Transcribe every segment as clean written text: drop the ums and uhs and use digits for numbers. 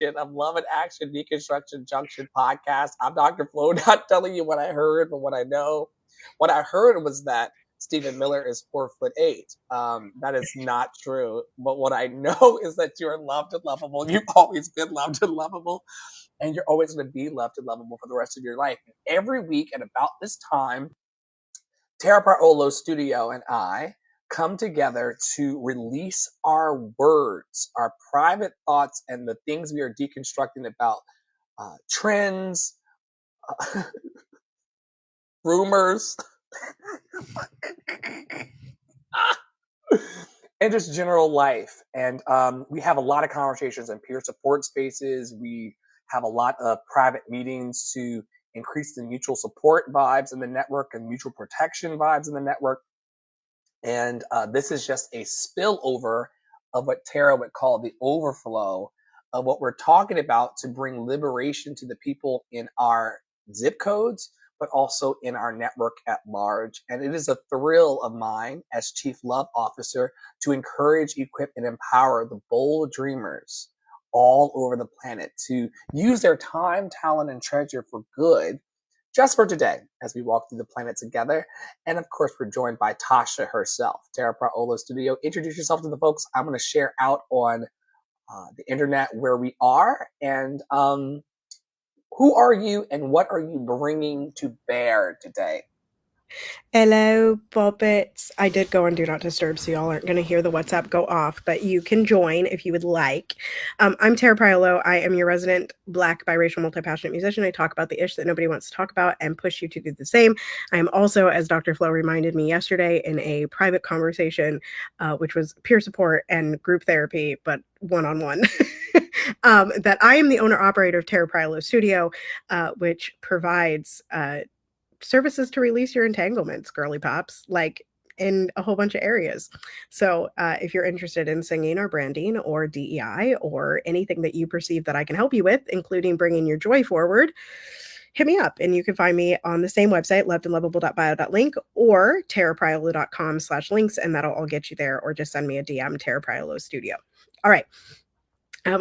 of Love and Action Deconstruction Junction podcast. I'm Dr. Flo, not telling you what I heard, but what I know. What I heard was that Stephen Miller is 4'8". That is not true. But what I know is that you're loved and lovable. You've always been loved and lovable, and you're always going to be loved and lovable for the rest of your life. And every week at about this time, Tara Parolo Studio and I come together to release our words, our private thoughts, and the things we are deconstructing about trends, rumors, and just general life. And we have a lot of conversations in peer support spaces. We have a lot of private meetings to increase the mutual support vibes in the network and mutual protection vibes in the network. And this is just a spillover of what Tara would call the overflow of what we're talking about to bring liberation to the people in our zip codes, but also in our network at large. And it is a thrill of mine as Chief Love Officer to encourage, equip, and empower the bold dreamers all over the planet to use their time, talent, and treasure for good just for today as we walk through the planet together. And of course, we're joined by Tasha herself, Tara Parolo Studio. Introduce yourself to the folks. I'm going to share out on the internet where we are and who are you and what are you bringing to bear today? Hello, Bobbits. I did go on Do Not Disturb, so y'all aren't going to hear the WhatsApp go off, but you can join if you would like. I'm Tara Priolo. I am your resident Black, biracial, multi-passionate musician. I talk about the ish that nobody wants to talk about and push you to do the same. I am also, as Dr. Flo reminded me yesterday, in a private conversation, which was peer support and group therapy, but one-on-one. That I am the owner-operator of Tara Priolo Studio, which provides services to release your entanglements, girly pops, like in a whole bunch of areas. So if you're interested in singing or branding or DEI or anything that you perceive that I can help you with, including bringing your joy forward, hit me up. And you can find me on the same website, lovedandlovable.bio.link or tarapriolo.com/links, and that'll all get you there, or just send me a DM, Tara Priolo Studio. All right.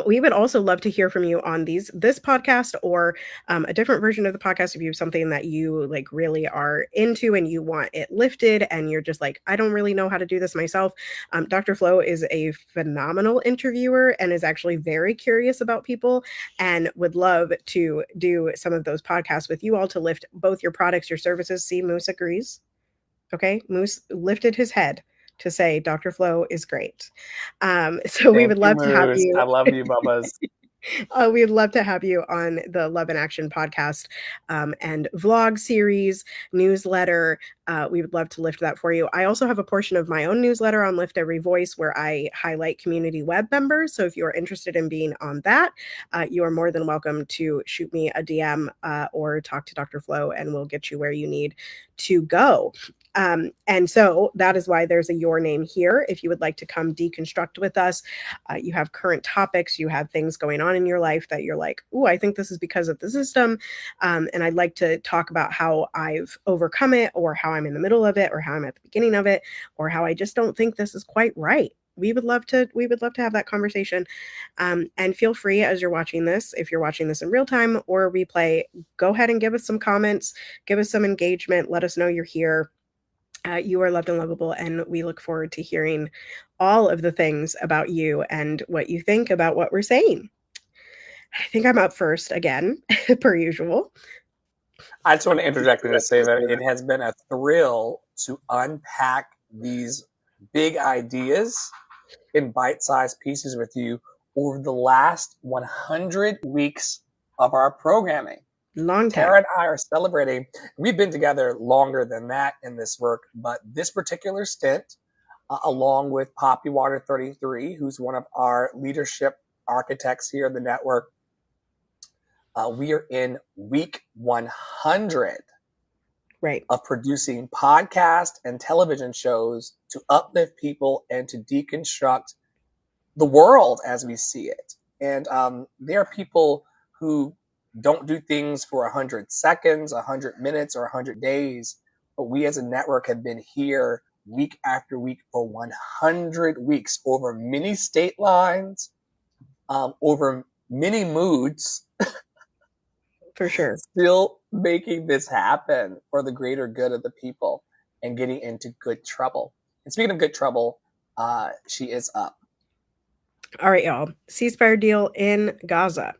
We would also love to hear from you on this podcast or a different version of the podcast. If you have something that you like really are into and you want it lifted and you're just like, I don't really know how to do this myself. Dr. Flo is a phenomenal interviewer and is actually very curious about people and would love to do some of those podcasts with you all to lift both your products, your services. See, Moose agrees. Okay. Moose lifted his head to say Dr. Flo is great. So we would love to have you. I love you, Bubbas. We would love to have you on the Love and Action podcast and vlog series, newsletter. We would love to lift that for you. I also have a portion of my own newsletter on Lift Every Voice where I highlight community web members. So if you are interested in being on that, you are more than welcome to shoot me a DM or talk to Dr. Flo and we'll get you where you need to go. And so that is why there's a your name here. If you would like to come deconstruct with us, you have current topics, you have things going on in your life that you're like, oh, I think this is because of the system. And I'd like to talk about how I've overcome it or how I'm in the middle of it or how I'm at the beginning of it or how I just don't think this is quite right. We would love to have that conversation. And feel free as you're watching this, if you're watching this in real time or replay, go ahead and give us some comments, give us some engagement, let us know you're here. You are loved and lovable, and we look forward to hearing all of the things about you and what you think about what we're saying. I think I'm up first again, per usual. I just want to interject and just say that it has been a thrill to unpack these big ideas in bite-sized pieces with you over the last 100 weeks of our programming. Long time. Tara and I are celebrating. We've been together longer than that in this work, but this particular stint, along with Poppy Water 33, who's one of our leadership architects here in the network, we are in week 100 of producing podcast and television shows to uplift people and to deconstruct the world as we see it. And there are people who don't do things for 100 seconds, 100 minutes, or 100 days. But we as a network have been here week after week for 100 weeks over many state lines, over many moods For sure. still making this happen for the greater good of the people and getting into good trouble. And speaking of good trouble, she is up. All right, y'all. Ceasefire deal in Gaza.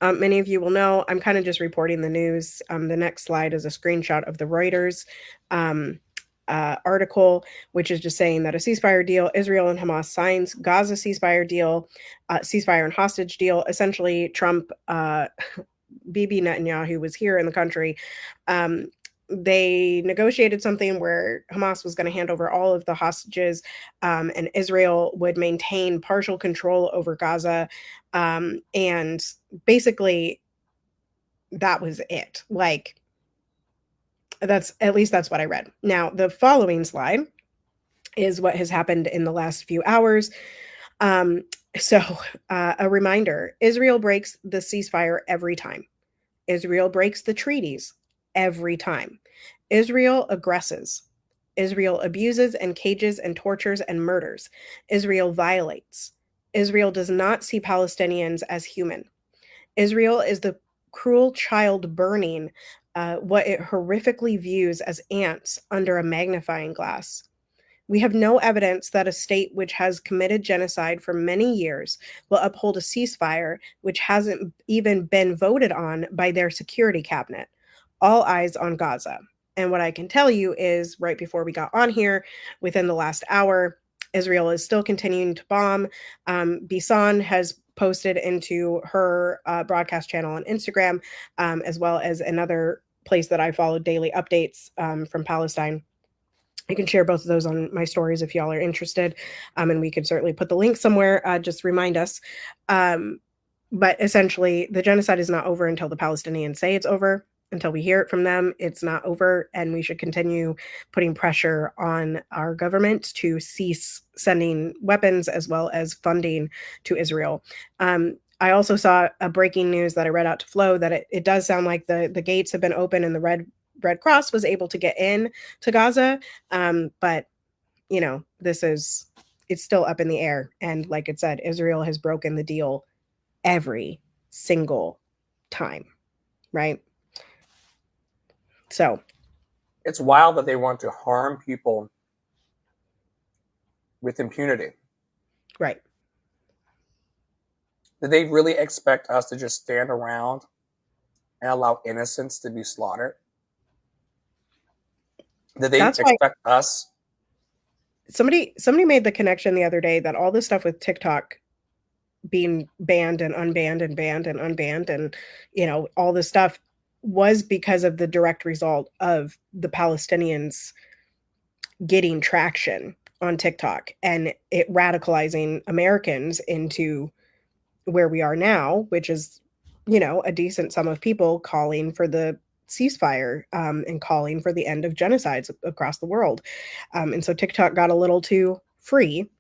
Many of you will know I'm kind of just reporting the news. The next slide is a screenshot of the Reuters um, article, which is just saying that a ceasefire deal, Israel and Hamas signs Gaza ceasefire deal, ceasefire and hostage deal. Essentially, Trump, Bibi Netanyahu was here in the country. They negotiated something where Hamas was going to hand over all of the hostages, and Israel would maintain partial control over Gaza. And basically, that was it. Like, that's at least that's what I read. Now, the following slide is what has happened in the last few hours. Um, so, a reminder: Israel breaks the ceasefire every time. Israel breaks the treaties every time. Israel aggresses. Israel abuses and cages and tortures and murders. Israel violates. Israel does not see Palestinians as human. Israel is the cruel child burning what it horrifically views as ants under a magnifying glass. We have no evidence that a state which has committed genocide for many years will uphold a ceasefire which hasn't even been voted on by their security cabinet. All eyes on Gaza. And what I can tell you is right before we got on here, within the last hour, Israel is still continuing to bomb. Bisan has posted into her broadcast channel on Instagram, as well as another place that I follow daily updates from Palestine. I can share both of those on my stories if y'all are interested. And we can certainly put the link somewhere. Just remind us. But essentially, the genocide is not over until the Palestinians say it's over. Until we hear it from them, it's not over. And we should continue putting pressure on our government to cease sending weapons as well as funding to Israel. I also saw a breaking news that I read out to Flo that it does sound like the gates have been open and the Red Cross was able to get in to Gaza. But you know, it's still up in the air. And like it said, Israel has broken the deal every single time, right? So It's wild that they want to harm people with impunity. right. Do they really expect us to just stand around and allow innocents to be slaughtered? Do they That's why expect us? somebody made the connection the other day that all this stuff with TikTok being banned and unbanned and banned and unbanned and all this stuff was because of the direct result of the Palestinians getting traction on TikTok and it radicalizing Americans into where we are now, which is, a decent sum of people calling for the ceasefire and calling for the end of genocides across the world. And so TikTok got a little too free,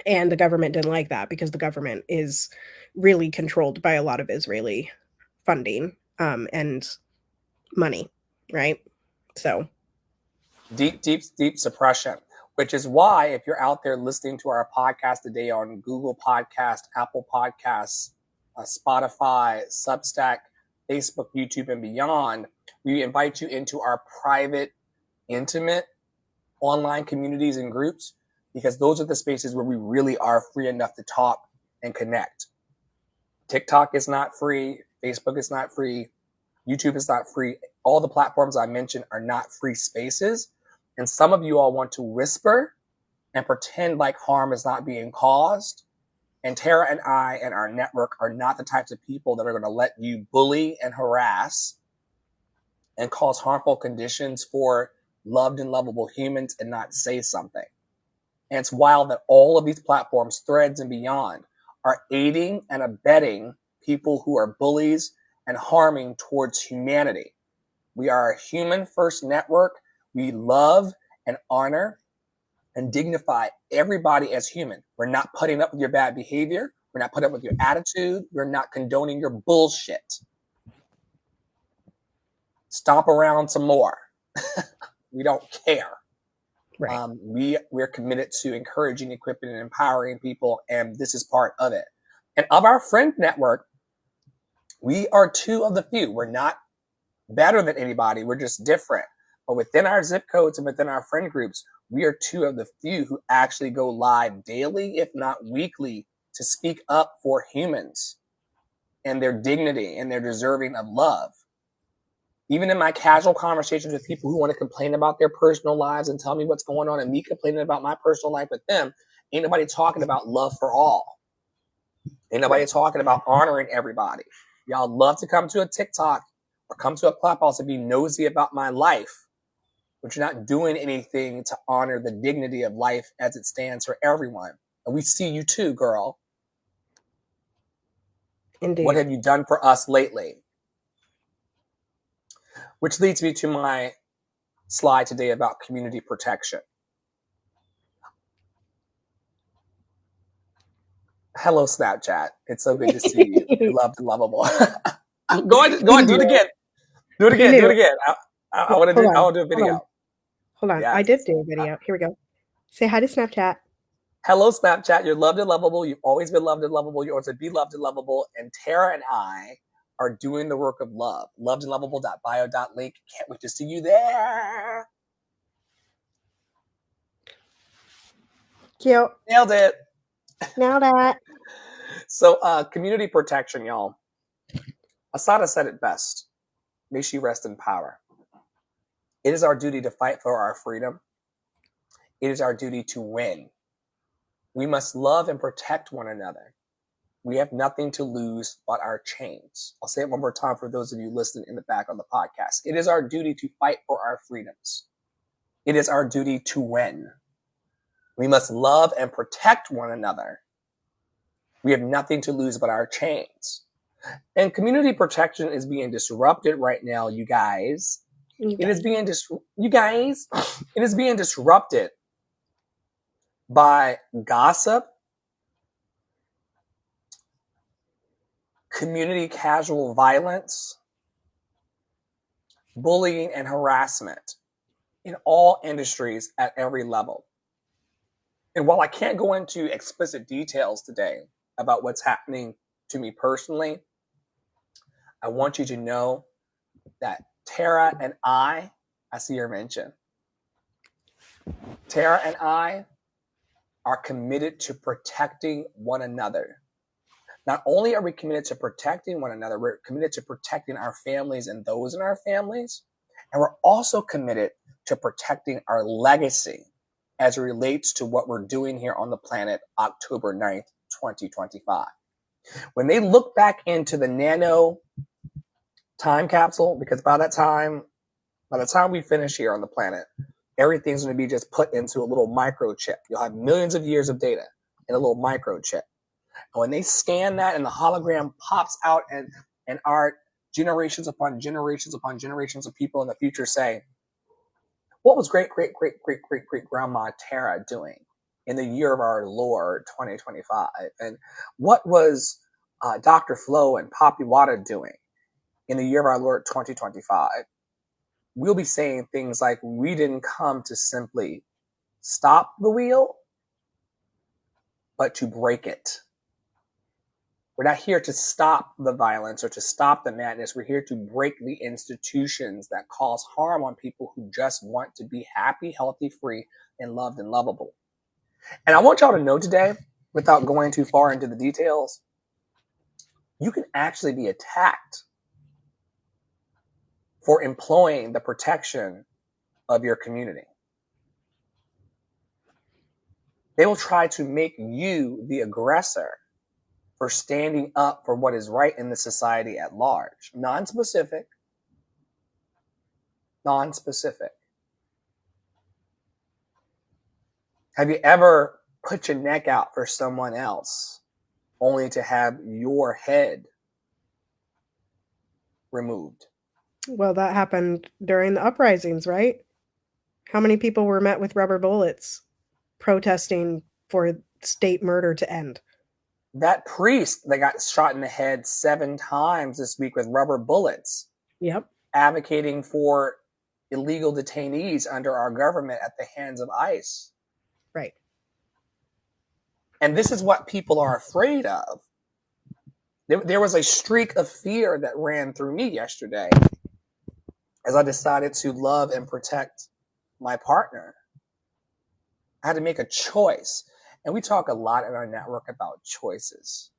and the government didn't like that because the government is really controlled by a lot of Israeli funding and money, right? So Deep suppression, which is why if you're out there listening to our podcast today on Google Podcast, Apple Podcasts, Spotify, Substack, Facebook, YouTube, and beyond, we invite you into our private, intimate online communities and groups, because those are the spaces where we really are free enough to talk and connect. TikTok is not free. Facebook is not free. YouTube is not free. All the platforms I mentioned are not free spaces. And some of you all want to whisper and pretend like harm is not being caused. And Tara and I and our network are not the types of people that are going to let you bully and harass and cause harmful conditions for loved and lovable humans and not say something. And it's wild that all of these platforms, Threads and beyond, are aiding and abetting people who are bullies and harming towards humanity. We are a human first network. We love and honor and dignify everybody as human. We're not putting up with your bad behavior. We're not putting up with your attitude. We're not condoning your bullshit. Stomp around some more. We don't care. right. We're committed to encouraging, equipping, and empowering people, and this is part of it. And of our friend network, We are two of the few. We're not better than anybody. We're just different. But within our zip codes and within our friend groups, we are two of the few who actually go live daily, if not weekly, to speak up for humans and their dignity and their deserving of love. Even in my casual conversations with people who want to complain about their personal lives and tell me what's going on, and me complaining about my personal life with them, ain't nobody talking about love for all. Ain't nobody talking about honoring everybody. Y'all love to come to a TikTok or come to a clubhouse and be nosy about my life, but you're not doing anything to honor the dignity of life as it stands for everyone. And we see you too, girl. Indeed. What have you done for us lately? Which leads me to my slide today about community protection. Hello, Snapchat. It's so good to see you. You're loved and lovable. Go on, do it again. Do it again. I want to do a video. Hold on. Yes. I did do a video. Here we go. Say hi to Snapchat. Hello, Snapchat. You're loved and lovable. You've always been loved and lovable. You always be loved and lovable. And Tara and I are doing the work of love. Lovedandlovable.bio.link. Can't wait to see you there. Cute. Nailed it. Now that. So, community protection, y'all. Asada said it best. May she rest in power. It is our duty to fight for our freedom. It is our duty to win. We must love and protect one another. We have nothing to lose but our chains. I'll say it one more time for those of you listening in the back on the podcast. It is our duty to fight for our freedoms. It is our duty to win. We must love and protect one another. We have nothing to lose but our chains. And community protection is being disrupted right now, you guys. It is being disrupted by gossip, community casual violence, bullying, and harassment in all industries at every level. And while I can't go into explicit details today about what's happening to me personally, I want you to know that Tara and I see your mention. Tara and I are committed to protecting one another. Not only are we committed to protecting one another, we're committed to protecting our families and those in our families. And we're also committed to protecting our legacy as it relates to what we're doing here on the planet October 9th, 2025. When they look back into the nano time capsule, because by the time we finish here on the planet, everything's going to be just put into a little microchip. You'll have millions of years of data in a little microchip. And when they scan that and the hologram pops out and our generations upon generations upon generations of people in the future say, what was great grandma Tara doing in the year of our Lord 2025? And what was Dr. Flo and Poppy Wada doing in the year of our Lord 2025? We'll be saying things like, we didn't come to simply stop the wheel, but to break it. We're not here to stop the violence or to stop the madness. We're here to break the institutions that cause harm on people who just want to be happy, healthy, free, and loved and lovable. And I want y'all to know today, without going too far into the details, you can actually be attacked for employing the protection of your community. They will try to make you the aggressor for standing up for what is right in the society at large. Non-specific. Have you ever put your neck out for someone else only to have your head removed? Well, that happened during the uprisings, right? How many people were met with rubber bullets protesting for state murder to end? That priest that got shot in the head 7 times this week with rubber bullets. Yep. Advocating for illegal detainees under our government at the hands of ICE. Right. And this is what people are afraid of. There was a streak of fear that ran through me yesterday as I decided to love and protect my partner. I had to make a choice. And we talk a lot in our network about choices.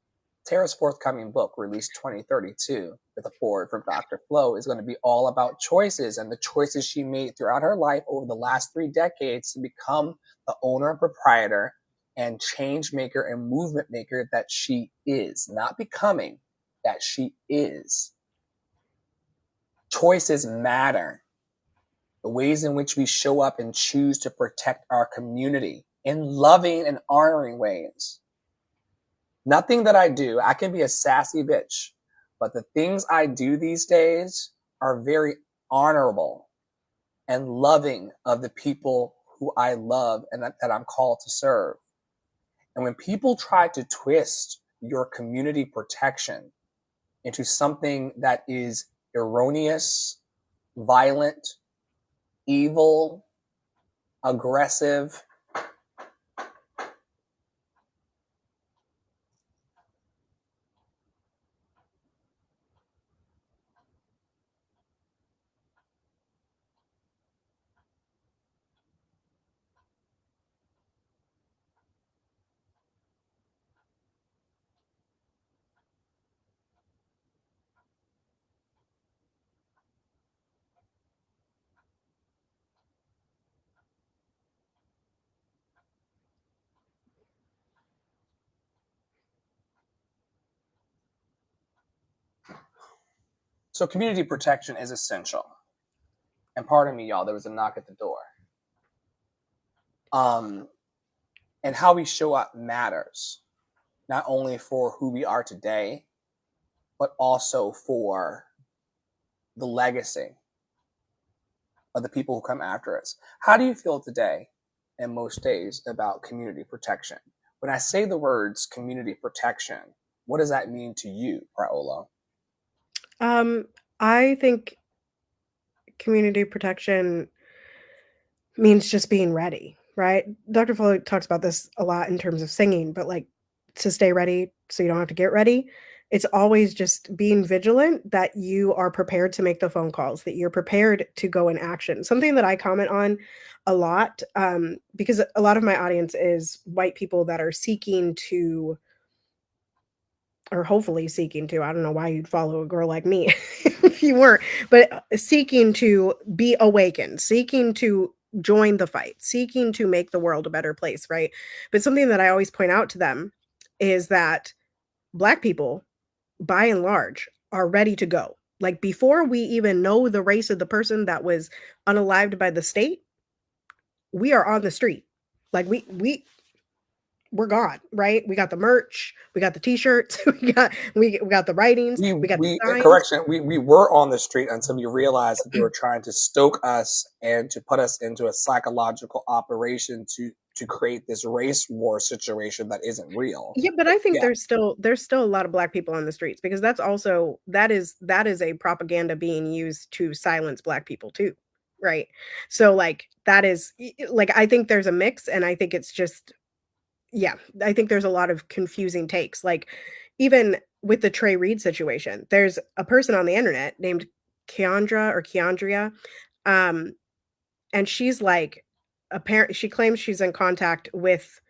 Tara's forthcoming book, released 2032, with a forward from Dr. Flo, is going to be all about choices and the choices she made throughout her life over the last 3 decades to become the owner and proprietor and change maker and movement maker that she is. Not becoming, that she is. Choices matter. The ways in which we show up and choose to protect our community in loving and honoring ways. Nothing that I do, I can be a sassy bitch, but the things I do these days are very honorable and loving of the people who I love and that I'm called to serve. And when people try to twist your community protection into something that is erroneous, violent, evil, aggressive, so community protection is essential. And pardon me, y'all, there was a knock at the door. And how we show up matters, not only for who we are today, but also for the legacy of the people who come after us. How do you feel today and most days about community protection? When I say the words community protection, what does that mean to you, Praola? I think community protection means just being ready, right? Dr. Fuller talks about this a lot in terms of singing, but like to stay ready so you don't have to get ready. It's always just being vigilant that you are prepared to make the phone calls, that you're prepared to go in action. Something that I comment on a lot, because a lot of my audience is white people that are seeking to, or hopefully seeking to, I don't know why you'd follow a girl like me if you weren't, but seeking to be awakened, seeking to join the fight, seeking to make the world a better place, right? But something that I always point out to them is that Black people, by and large, are ready to go. Like before we even know the race of the person that was unalived by the state, we are on the street. Like we're gone, right? We got the merch, we got the t-shirts, we got the writings, we got the We signs. correction, we were on the street until we realized that they were trying to stoke us and to put us into a psychological operation to create this race war situation that isn't real. Yeah, but I think Yeah. there's still a lot of Black people on the streets because that is a propaganda being used to silence Black people too, right? So like that is like I think there's a mix, and I think it's just yeah, I think there's a lot of confusing takes. Like even with the Trey Reed situation, there's a person on the internet named Keandria, um, and she's like apparent. She claims she's in contact with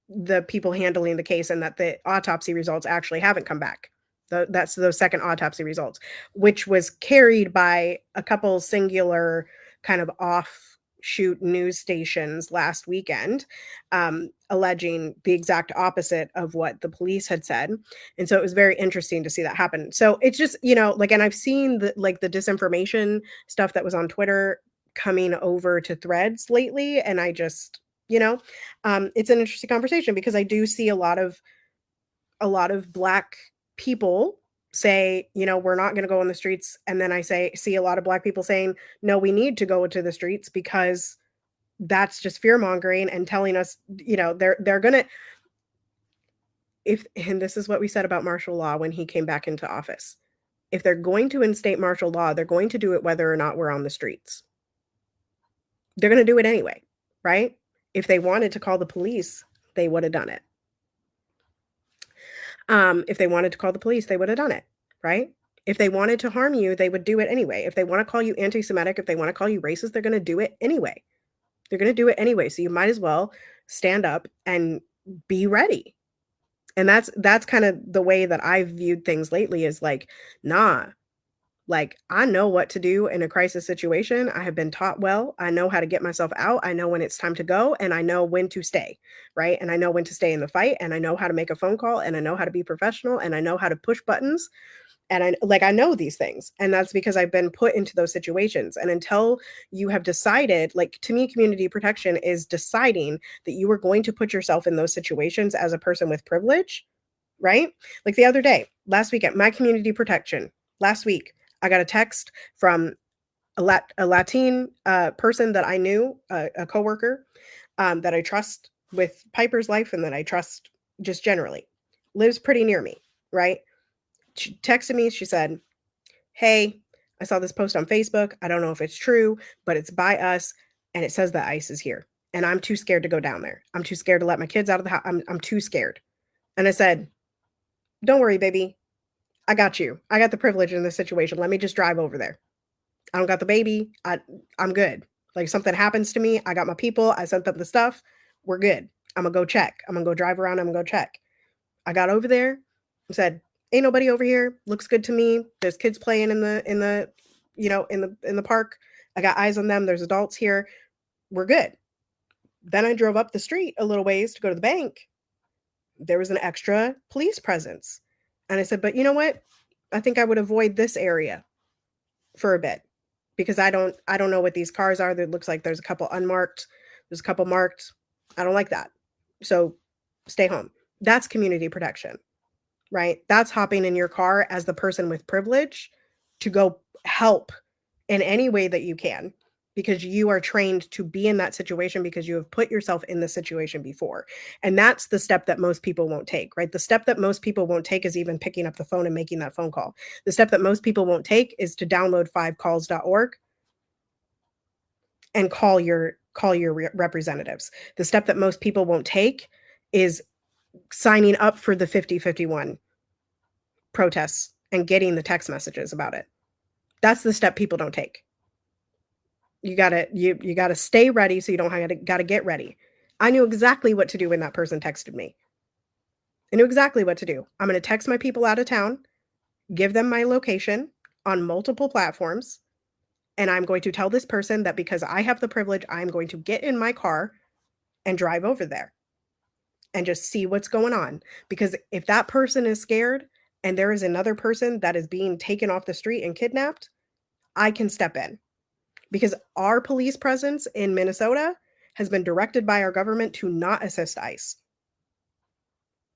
the people handling the case and that the autopsy results actually haven't come back. That's those second autopsy results, which was carried by a couple singular kind of offshoot news stations last weekend, alleging the exact opposite of what the police had said. And so it was very interesting to see that happen. So it's just, like, and I've seen the disinformation stuff that was on Twitter coming over to Threads lately. And I just, it's an interesting conversation because I do see a lot of Black people say, we're not going to go on the streets, and then I see a lot of Black people saying, no, we need to go to the streets because that's just fear mongering and telling us, they're going to if and this is what we said about martial law when he came back into office. If they're going to instate martial law, they're going to do it whether or not we're on the streets. They're going to do it anyway, right? If they wanted to call the police, they would have done it. If they wanted to call the police, they would have done it, right? If they wanted to harm you, they would do it anyway. If they want to call you anti-Semitic, if they want to call you racist, they're going to do it anyway. They're going to do it anyway. So you might as well stand up and be ready. And that's kind of the way that I've viewed things lately is like, nah, like I know what to do in a crisis situation. I have been taught well. I know how to get myself out. I know when it's time to go and I know when to stay, right? And I know when to stay in the fight and I know how to make a phone call and I know how to be professional and I know how to push buttons and I know these things. And that's because I've been put into those situations. And until you have decided, like to me community protection is deciding that you are going to put yourself in those situations as a person with privilege, right? Like the other day, last weekend, my community protection, last week, I got a text from a Latin person that I knew, a coworker that I trust with Piper's life and that I trust just generally, lives pretty near me, right? She texted me. She said, "Hey, I saw this post on Facebook. I don't know if it's true, but it's by us, and it says that ICE is here, and I'm too scared to go down there. I'm too scared to let my kids out of the house. I'm too scared." And I said, "Don't worry, baby. I got you. I got the privilege in this situation. Let me just drive over there. I don't got the baby. I'm good. Like something happens to me, I got my people. I sent them the stuff. We're good. I'm gonna go check. I'm gonna go drive around. I'm gonna go check." I got over there and said, "Ain't nobody over here. Looks good to me. There's kids playing in the in the park. I got eyes on them. There's adults here. We're good." Then I drove up the street a little ways to go to the bank. There was an extra police presence. And I said, "But you know what? I think I would avoid this area for a bit because I don't know what these cars are. There looks like there's a couple unmarked, there's a couple marked. I don't like that. So stay home." That's community protection, right? That's hopping in your car as the person with privilege to go help in any way that you can because you are trained to be in that situation because you have put yourself in the situation before. And that's the step that most people won't take, right? The step that most people won't take is even picking up the phone and making that phone call. The step that most people won't take is to download 5calls.org and call your representatives. The step that most people won't take is signing up for the 5051 protests and getting the text messages about it. That's the step people don't take. You gotta stay ready so you don't gotta get ready. I knew exactly what to do when that person texted me. I knew exactly what to do. I'm gonna text my people out of town, give them my location on multiple platforms, and I'm going to tell this person that because I have the privilege, I'm going to get in my car and drive over there and just see what's going on. Because if that person is scared and there is another person that is being taken off the street and kidnapped, I can step in. Because our police presence in Minnesota has been directed by our government to not assist ICE.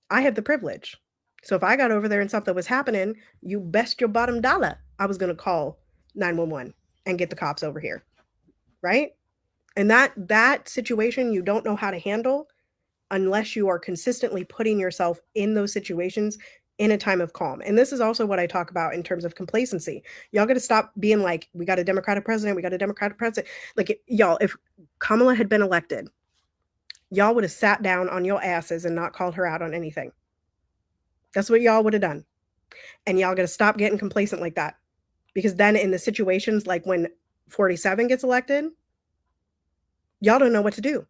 I have the privilege. So if I got over there and something was happening, you best your bottom dollar I was going to call 911 and get the cops over here, right? And that situation you don't know how to handle unless you are consistently putting yourself in those situations in a time of calm. And this is also what I talk about in terms of complacency. Y'all got to stop being like, we got a Democratic president, we got a Democratic president. Like, y'all, if Kamala had been elected, y'all would have sat down on your asses and not called her out on anything. That's what y'all would have done. And y'all got to stop getting complacent like that. Because then in the situations like when 47 gets elected, y'all don't know what to do.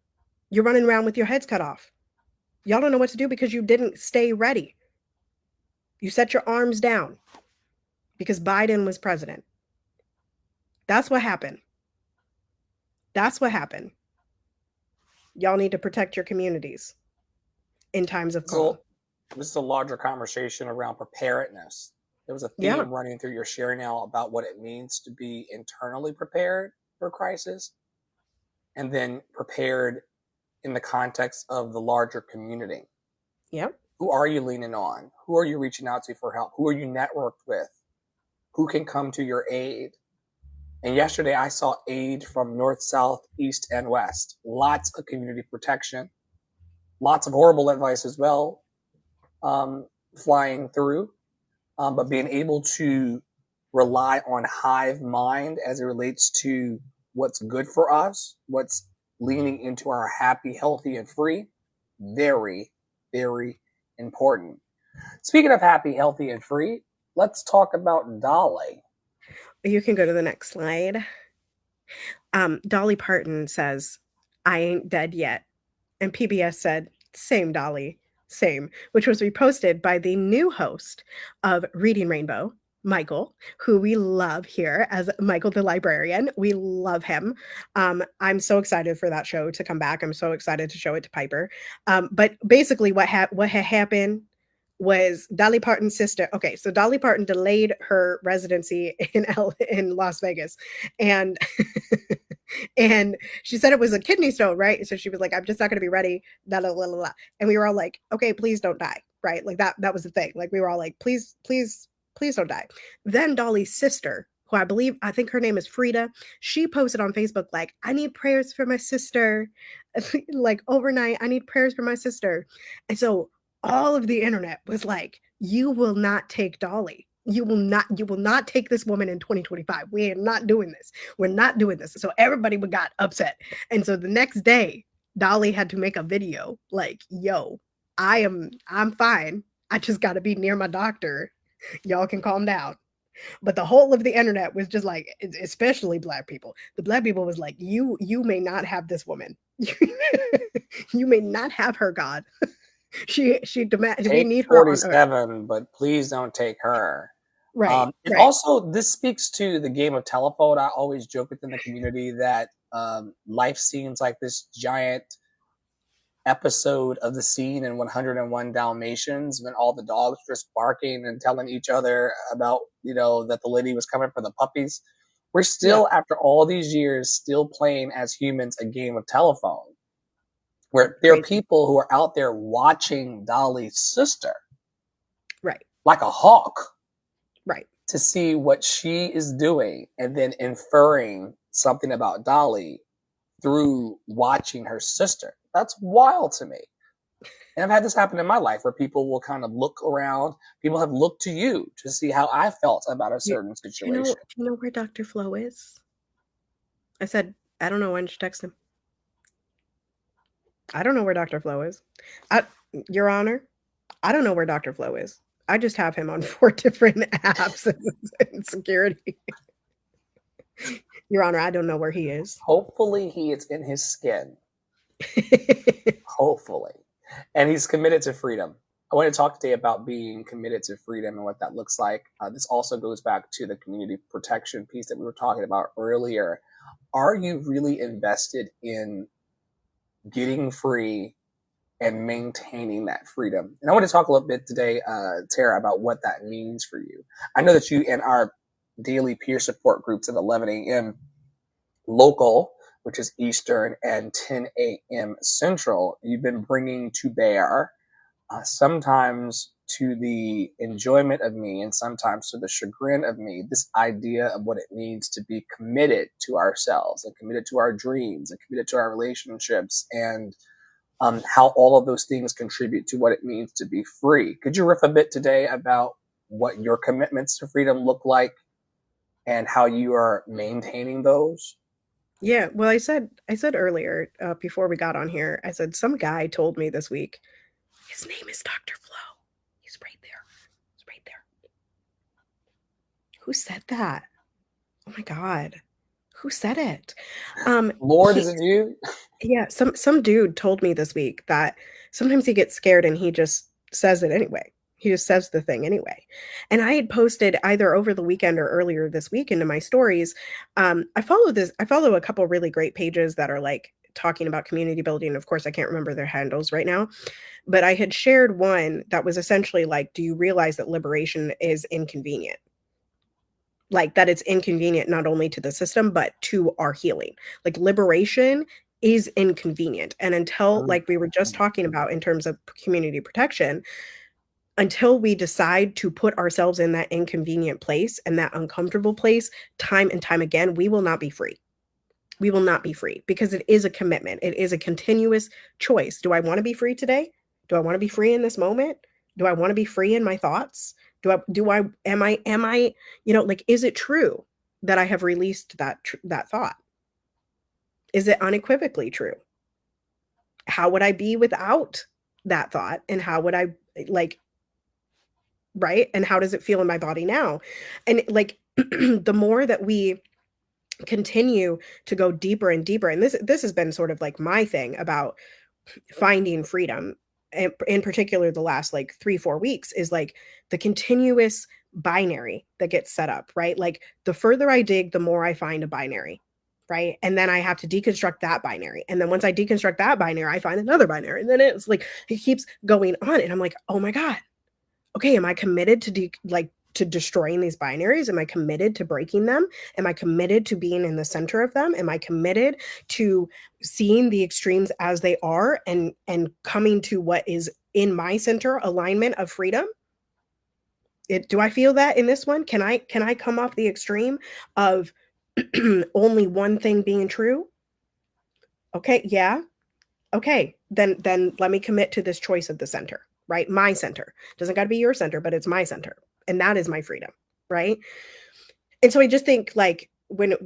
You're running around with your heads cut off. Y'all don't know what to do because you didn't stay ready. You set your arms down because Biden was president. That's what happened. That's what happened. Y'all need to protect your communities in times of calm. So this is a larger conversation around preparedness. There was a theme running through your sharing now about what it means to be internally prepared for crisis and then prepared in the context of the larger community. Yep. Who are you leaning on? Who are you reaching out to for help? Who are you networked with? Who can come to your aid? And yesterday I saw aid from north, south, east, and west. Lots of community protection. Lots of horrible advice as well, flying through. But being able to rely on hive mind as it relates to what's good for us, what's leaning into our happy, healthy, and free, very, very important. Speaking of happy, healthy, and free, let's talk about Dolly. You can go to the next slide. Dolly Parton says, "I ain't dead yet." And PBS said, "Same, Dolly, same," which was reposted by the new host of Reading Rainbow, Michael, who we love here as Michael the librarian. We love him. I'm so excited for that show to come back. I'm so excited to show it to Piper. But basically, what had happened was Dolly Parton's sister. Okay, so Dolly Parton delayed her residency in Las Vegas, and and she said it was a kidney stone, right? So she was like, "I'm just not going to be ready." Blah, blah, blah, blah, blah. And we were all like, "Okay, please don't die," right? Like that was the thing. Like we were all like, "Please, please, please don't die." Then Dolly's sister, who I think her name is Frida, she posted on Facebook like, "I need prayers for my sister." Like overnight, "I need prayers for my sister." And so all of the internet was like, "You will not take Dolly. You will not take this woman in 2025. We are not doing this. We're not doing this." So everybody got upset. And so the next day, Dolly had to make a video like, "Yo, I'm fine. I just got to be near my doctor. Y'all can calm down." But the whole of the internet was just like, especially black people. The black people was like, "You may not have this woman. You may not have her, God. She demands, we Take need her on earth." 47, but please don't take her. Right, And right. also, this speaks to the game of telephone. I always joke within the community that life seems like this giant episode of the scene in 101 Dalmatians when all the dogs were just barking and telling each other about, that the lady was coming for the puppies. We're Yeah, still, after all these years, still playing as humans a game of telephone where there are crazy. people who are out there watching Dolly's sister Right, like a hawk right. to see what she is doing and then inferring something about Dolly through watching her sister. That's wild to me. And I've had this happen in my life where people will kind of look around. People have looked to you to see how I felt about a certain situation. Do you know where Dr. Flo is? I said, "I don't know." When she texted him, "I don't know where Dr. Flo is." I, Your Honor, I don't know where Dr. Flo is. I just have him on 4 different apps and security. Your Honor, I don't know where he is. Hopefully, he is in his skin. Hopefully. And he's committed to freedom. I want to talk today about being committed to freedom and what that looks like. This also goes back to the community protection piece that we were talking about earlier. Are you really invested in getting free and maintaining that freedom? And I want to talk a little bit today, Tara, about what that means for you. I know that you and our daily peer support groups at 11 a.m. local, which is Eastern, and 10 a.m. Central, you've been bringing to bear, sometimes to the enjoyment of me and sometimes to the chagrin of me, this idea of what it means to be committed to ourselves and committed to our dreams and committed to our relationships, and how all of those things contribute to what it means to be free. Could you riff a bit today about what your commitments to freedom look like and how you are maintaining those? Yeah, well, I said earlier, before we got on here, I said some guy told me this week, "His name is Dr. Flo. He's right there. He's right there." Who said that? Oh my God. Who said it? Lord, is He it you? Yeah, some dude told me this week that sometimes he gets scared and he just says it anyway. He just says the thing anyway. And I had posted either over the weekend or earlier this week into my stories. I follow a couple really great pages that are like talking about community building. Of course, I can't remember their handles right now, but I had shared one that was essentially like, "Do you realize that liberation is inconvenient?" Like that it's inconvenient not only to the system but to our healing. Like liberation is inconvenient, and until, like we were just talking about in terms of community protection, until we decide to put ourselves in that inconvenient place and that uncomfortable place time and time again, we will not be free. We will not be free because it is a commitment. It is a continuous choice. Do I want to be free today? Do I want to be free in this moment? Do I want to be free in my thoughts? Am I, like, is it true that I have released that thought? Is it unequivocally true? How would I be without that thought? And how would I, like, right? And how does it feel in my body now? And like the more that we continue to go deeper and deeper, and this has been sort of like my thing about finding freedom, in particular the last like 3-4 weeks, is like the continuous binary that gets set up, right? Like the further I dig, the more I find a binary, right? And then I have to deconstruct that binary, and then once I deconstruct that binary, I find another binary, and then it's like it keeps going on, and I'm like, oh my god, okay, am I committed to to destroying these binaries? Am I committed to breaking them? Am I committed to being in the center of them? Am I committed to seeing the extremes as they are and coming to what is in my center alignment of freedom? Do I feel that in this one? Can I come off the extreme of only one thing being true? Okay, yeah. Okay, then let me commit to this choice of the center, right? My center. Doesn't got to be your center, but it's my center. And that is my freedom, right? And so I just think like when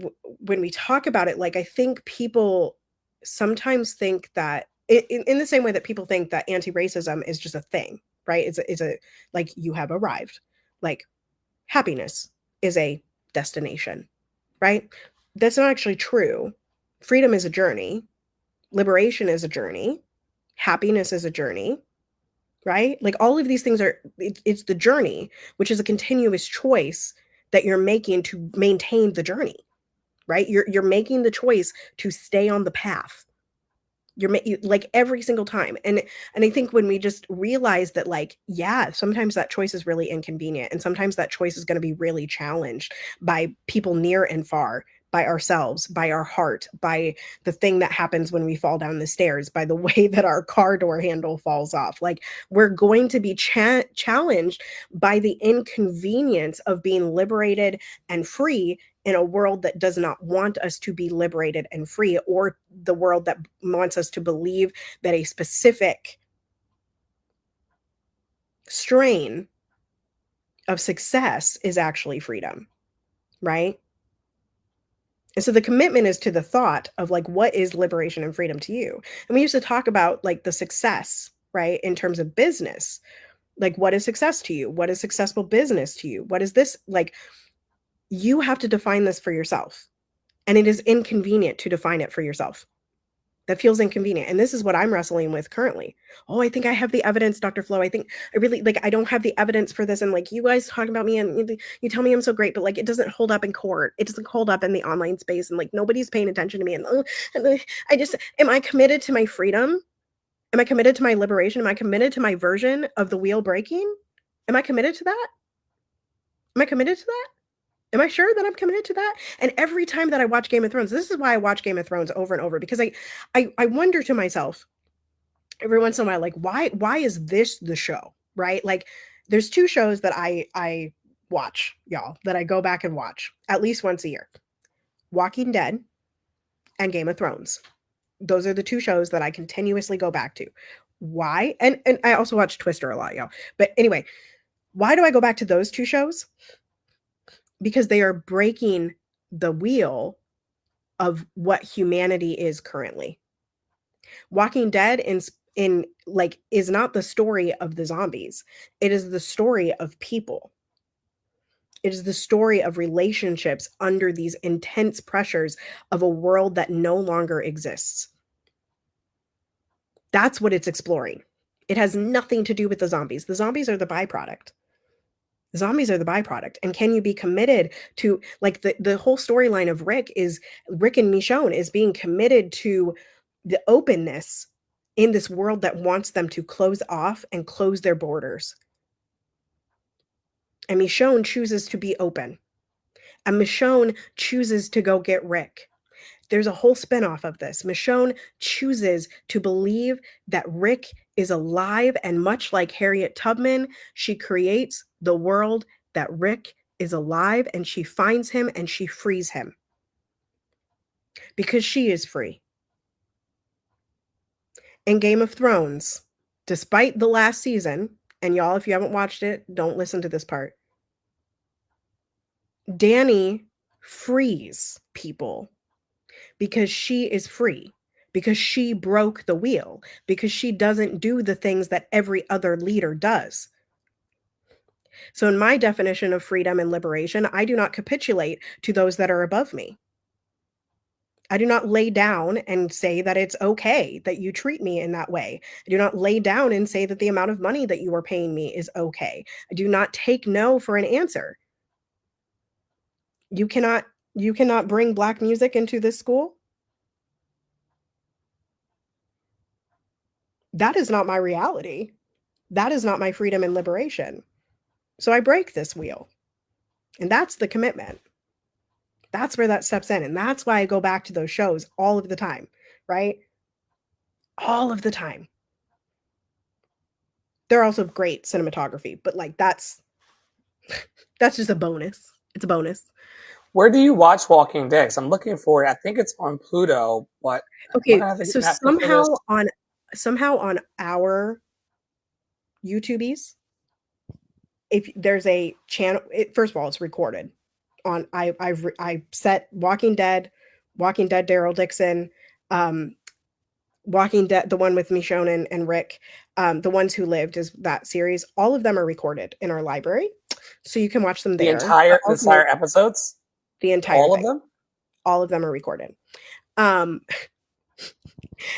we talk about it, like I think people sometimes think that in the same way that people think that anti-racism is just a thing, right? It's a like you have arrived. Like happiness is a destination, right? That's not actually true. Freedom is a journey. Liberation is a journey. Happiness is a journey, right? Like all of these things are, it's the journey, which is a continuous choice that you're making to maintain the journey, right? You're making the choice to stay on the path. Like every single time. And I think when we just realize that, like, yeah, sometimes that choice is really inconvenient, and sometimes that choice is going to be really challenged by people near and far, by ourselves, by our heart, by the thing that happens when we fall down the stairs, by the way that our car door handle falls off. Like we're going to be challenged by the inconvenience of being liberated and free in a world that does not want us to be liberated and free, or the world that wants us to believe that a specific strain of success is actually freedom, right? And so the commitment is to the thought of like, what is liberation and freedom to you? And we used to talk about like the success, right? In terms of business, like what is success to you? What is successful business to you? What is this? Like, you have to define this for yourself. And it is inconvenient to define it for yourself. That feels inconvenient. And this is what I'm wrestling with currently. Oh, I think I have the evidence, Dr. Flo. I think I really like I don't have the evidence for this. And like you guys talk about me and you tell me I'm so great, but like it doesn't hold up in court. It doesn't hold up in the online space. And like nobody's paying attention to me. And I just am I committed to my freedom? Am I committed to my liberation? Am I committed to my version of the wheel breaking? Am I committed to that? Am I committed to that? Am I sure that I'm committed to that? And every time that I watch Game of Thrones, this is why I watch Game of Thrones over and over, because I wonder to myself every once in a while, like why is this the show, right? Like there's two shows that I watch, y'all, that I go back and watch at least once a year: Walking Dead and Game of Thrones. Those are the two shows that I continuously go back to. Why? And I also watch Twister a lot, y'all. But anyway, why do I go back to those two shows? Because they are breaking the wheel of what humanity is currently. Walking Dead in like is not the story of the zombies. It is the story of people. It is the story of relationships under these intense pressures of a world that no longer exists. That's what it's exploring. It has nothing to do with the zombies. The zombies are the byproduct. Zombies are the byproduct. And can you be committed to like the whole storyline of Rick and Michonne is being committed to the openness in this world that wants them to close off and close their borders. And Michonne chooses to be open. And Michonne chooses to go get Rick. There's a whole spinoff of this. Michonne chooses to believe that Rick is alive, and much like Harriet Tubman, she creates the world that Rick is alive, and she finds him and she frees him because she is free. In Game of Thrones, despite the last season, and y'all, if you haven't watched it, don't listen to this part. Dany frees people because she is free, because she broke the wheel, because she doesn't do the things that every other leader does. So, in my definition of freedom and liberation, I do not capitulate to those that are above me. I do not lay down and say that it's okay that you treat me in that way. I do not lay down and say that the amount of money that you are paying me is okay. I do not take no for an answer. You cannot you cannot bring Black music into this school? That is not my reality. That is not my freedom and liberation. So I break this wheel. And that's the commitment. That's where that steps in. And that's why I go back to those shows all of the time, right? All of the time. They're also great cinematography, but like that's just a bonus. It's a bonus. Where do you watch Walking Dead? 'Cause I'm looking for it. I think it's on Pluto, but am I Okay, gonna have to get so Netflix for this? somehow on our YouTubies, if there's a channel, first of all, it's recorded on I set Walking Dead Daryl Dixon, um, Walking Dead, the one with Michonne and Rick, the ones who lived is that series. All of them are recorded in our library, so you can watch them The there. But also entire episodes? the entire All of thing, them? all of them are recorded. Um,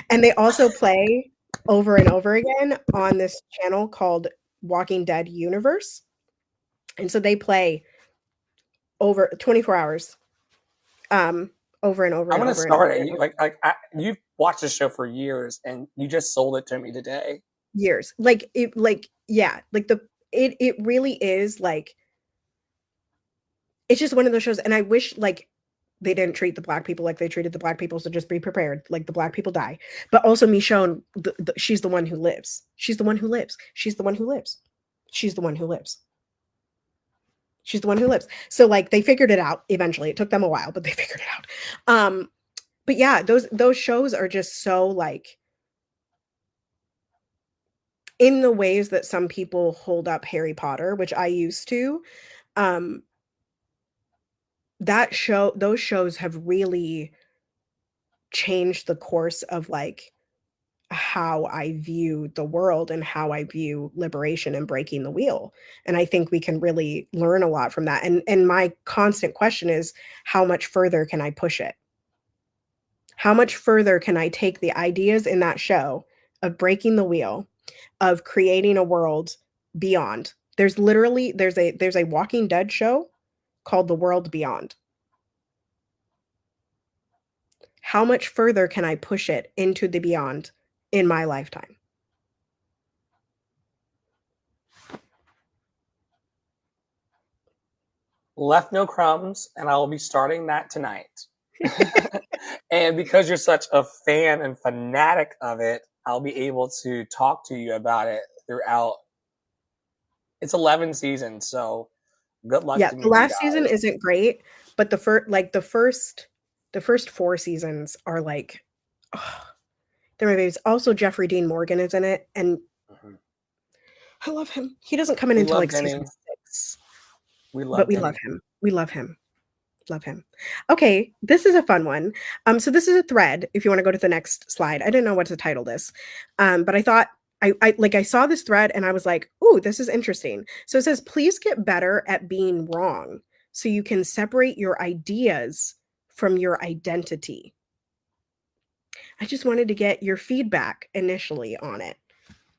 and they also play over and over again on this channel called Walking Dead Universe, and so they play over 24 hours, over and over I'm and gonna over and over start it. again. You've watched this show for years, and you just sold it to me today. Years. Yeah, like it really is like it's just one of those shows, and I wish like they didn't treat the Black people like they treated the Black people, so just be prepared, like the Black people die. But also Michonne, she's the one who lives. She's the one who lives. She's the one who lives. She's the one who lives. She's the one who lives. So like they figured it out eventually. It took them a while, but they figured it out. But yeah, those shows are just so like in the ways that some people hold up Harry Potter, which I used to, um, those shows have really changed the course of like how I view the world and how I view liberation and breaking the wheel. And I think we can really learn a lot from that. And my constant question is, how much further can I push it? How much further can I take the ideas in that show of breaking the wheel, of creating a world beyond? There's a Walking Dead show called The World Beyond. How much further can I push it into the beyond in my lifetime? Left No Crumbs, and I will be starting that tonight. And because you're such a fan and fanatic of it, I'll be able to talk to you about it throughout. It's 11 seasons, so good luck Yeah, to the me, you last season guys. isn't great, but the first 4 seasons are like, oh, they're my babies. Also, Jeffrey Dean Morgan is in it, and Mhm. I love him. He doesn't come in We until love like season Denny. 6, We but love we love Denny. him. We love him. Love him. Okay, this is a fun one. So this is a thread. If you want to go to the next slide, I didn't know what to title this, but I thought I saw this thread and I was like, "Ooh, this is interesting." So it says, "Please get better at being wrong, so you can separate your ideas from your identity." I just wanted to get your feedback initially on it.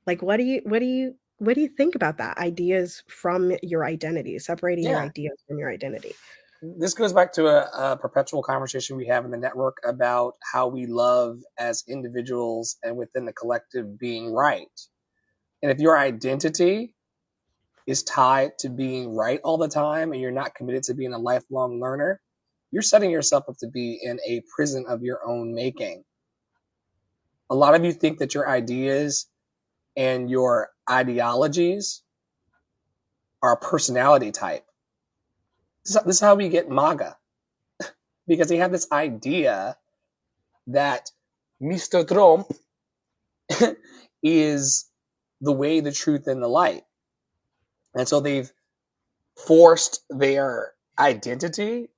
Like, what do you think about that? Ideas from your identity, separating your Yeah, ideas from your identity. this goes back to a perpetual conversation we have in the network about how we love as individuals and within the collective being right. And if your identity is tied to being right all the time and you're not committed to being a lifelong learner, you're setting yourself up to be in a prison of your own making. A lot of you think that your ideas and your ideologies are a personality type. This is how we get MAGA, because they have this idea that Mr. Trump is the way, the truth, and the light. And so they've forced their identity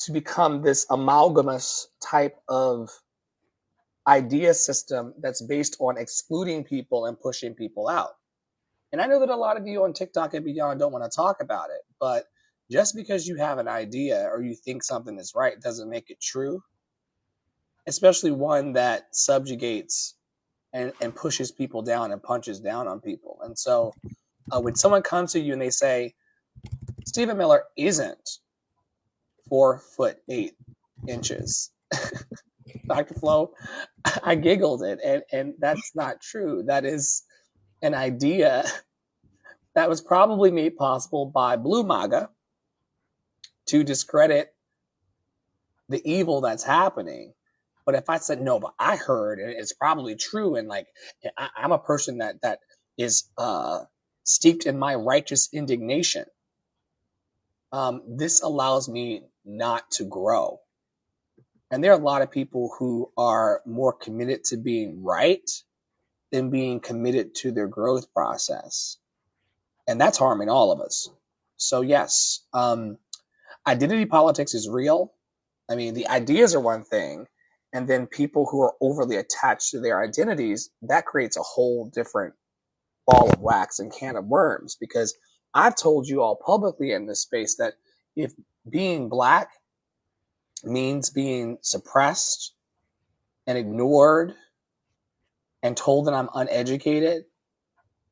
to become this amalgamous type of idea system that's based on excluding people and pushing people out. And I know that a lot of you on TikTok and beyond don't want to talk about it, but just because you have an idea or you think something is right doesn't make it true, especially one that subjugates and pushes people down and punches down on people. And so when someone comes to you and they say, Stephen Miller isn't 4'8" Dr. Flo, I giggled it, and that's not true. That is an idea that was probably made possible by Blue MAGA to discredit the evil that's happening. But if I said no, but I heard and it's probably true, and like I'm a person that is steeped in my righteous indignation, this allows me not to grow. And there are a lot of people who are more committed to being right than being committed to their growth process. And that's harming all of us. So yes, identity politics is real. I mean, the ideas are one thing, and then people who are overly attached to their identities, that creates a whole different ball of wax and can of worms. Because I've told you all publicly in this space that if being Black means being suppressed and ignored and told that I'm uneducated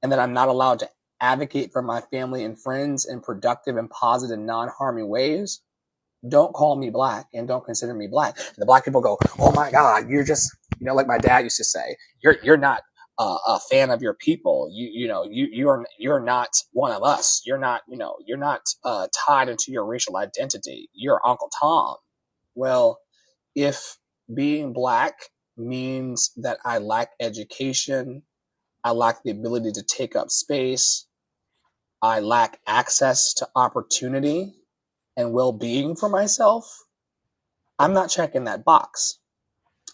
and that I'm not allowed to advocate for my family and friends in productive and positive, non-harming ways, don't call me Black and don't consider me Black. And the Black people go, oh my God, you're just, like my dad used to say, you're not a fan of your people. You're not one of us. You're not tied into your racial identity. You're Uncle Tom. Well, if being Black means that I lack education, I lack the ability to take up space, I lack access to opportunity and well-being for myself, I'm not checking that box.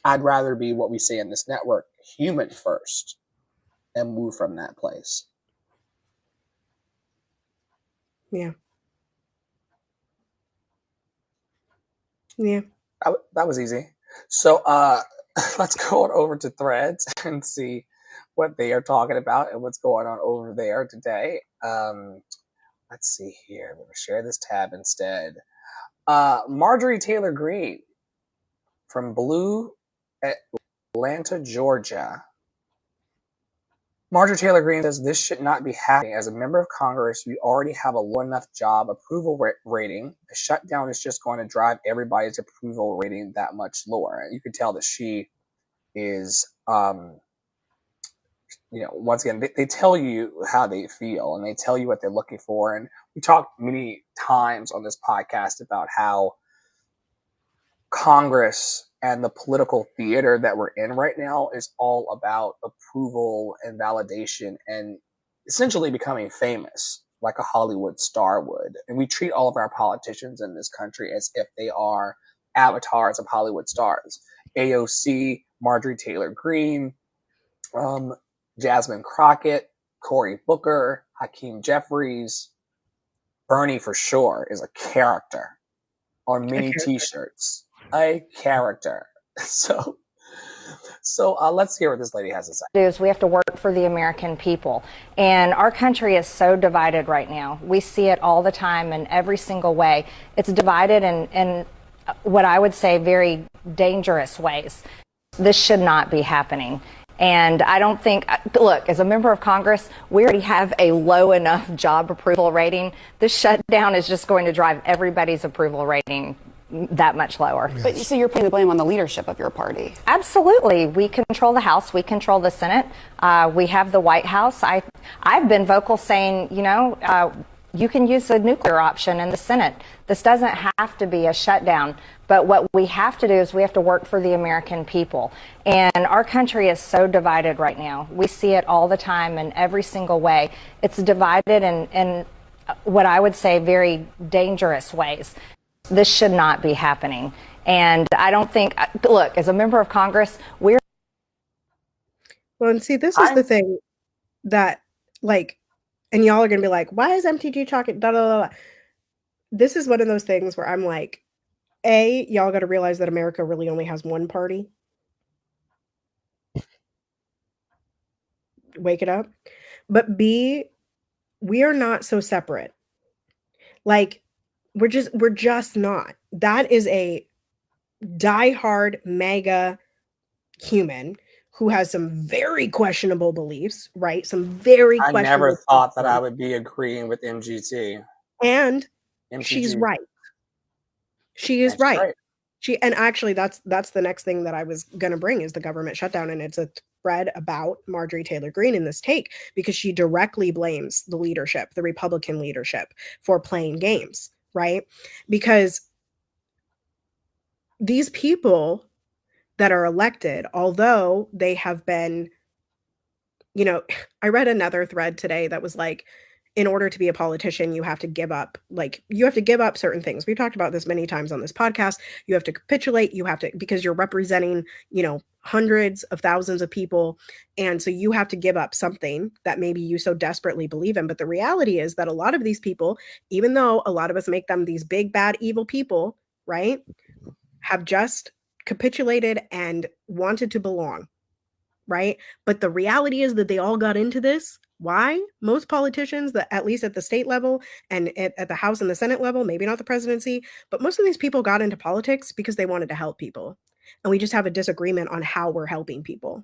I'd rather be what we say in this network, human first, and move from that place. Yeah. Yeah. That was easy. So let's go on over to Threads and see what they are talking about and what's going on over there today. Let's see here. I'm going to share this tab instead. Marjorie Taylor Greene from Blue, Atlanta, Georgia. Marjorie Taylor Greene says this should not be happening. As a member of Congress, we already have a low enough job approval rating. The shutdown is just going to drive everybody's approval rating that much lower. And you can tell that she is, once again, they tell you how they feel and they tell you what they're looking for. And we talked many times on this podcast about how Congress and the political theater that we're in right now is all about approval and validation and essentially becoming famous like a Hollywood star would. And we treat all of our politicians in this country as if they are avatars of Hollywood stars. AOC, Marjorie Taylor Greene, Jasmine Crockett, Cory Booker, Hakeem Jeffries, Bernie for sure is a character on many t-shirts. A character. So let's hear what this lady has to say. Is we have to work for the American people. And our country is so divided right now. We see it all the time in every single way. It's divided in what I would say very dangerous ways. This should not be happening. And I don't think, look, as a member of Congress, we already have a low enough job approval rating. This shutdown is just going to drive everybody's approval rating that much lower. Yes. But so you're putting the blame on the leadership of your party? Absolutely. We control the House. We control the Senate. We have the White House. I've been vocal saying, you can use the nuclear option in the Senate. This doesn't have to be a shutdown. But what we have to do is we have to work for the American people. And our country is so divided right now. We see it all the time in every single way. It's divided in what I would say very dangerous ways. This should not be happening. And I don't think, look, as a member of Congress, we're... Well, and see, this is the thing that, and y'all are going to be like, why is MTG talking, da, da, da, da. This is one of those things where I'm like, A, y'all got to realize that America really only has one party. Wake it up. But B, we are not so separate. Like, we're just not. That is a diehard mega human who has some very questionable beliefs, right? Some very I never questionable thought that I beliefs. would be agreeing with MGT. And she's MTG. right. She is And she's right. right. And actually that's the next thing that I was gonna bring is the government shutdown. And it's a thread about Marjorie Taylor Greene in this take, because she directly blames the leadership, the Republican leadership, for playing games, right? Because these people that are elected, although they have been, I read another thread today that was like, in order to be a politician, you have to give up, certain things. We've talked about this many times on this podcast. You have to capitulate, because you're representing, hundreds of thousands of people. And so you have to give up something that maybe you so desperately believe in. But the reality is that a lot of these people, even though a lot of us make them these big, bad, evil people, right, have just capitulated and wanted to belong, right? But the reality is that they all got into this. Why? Most politicians, that at least at the state level and at the House and the Senate level, maybe not the presidency, but most of these people got into politics because they wanted to help people. And we just have a disagreement on how we're helping people,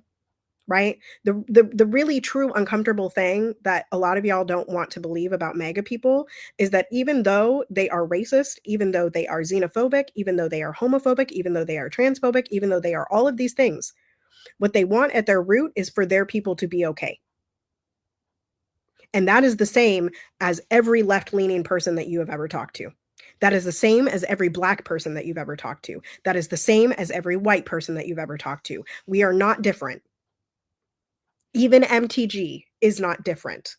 right? The really true uncomfortable thing that a lot of y'all don't want to believe about MAGA people is that even though they are racist, even though they are xenophobic, even though they are homophobic, even though they are transphobic, even though they are all of these things, what they want at their root is for their people to be okay. And that is the same as every left-leaning person that you have ever talked to. That is the same as every Black person that you've ever talked to. That is the same as every white person that you've ever talked to. We are not different. Even MTG is not different.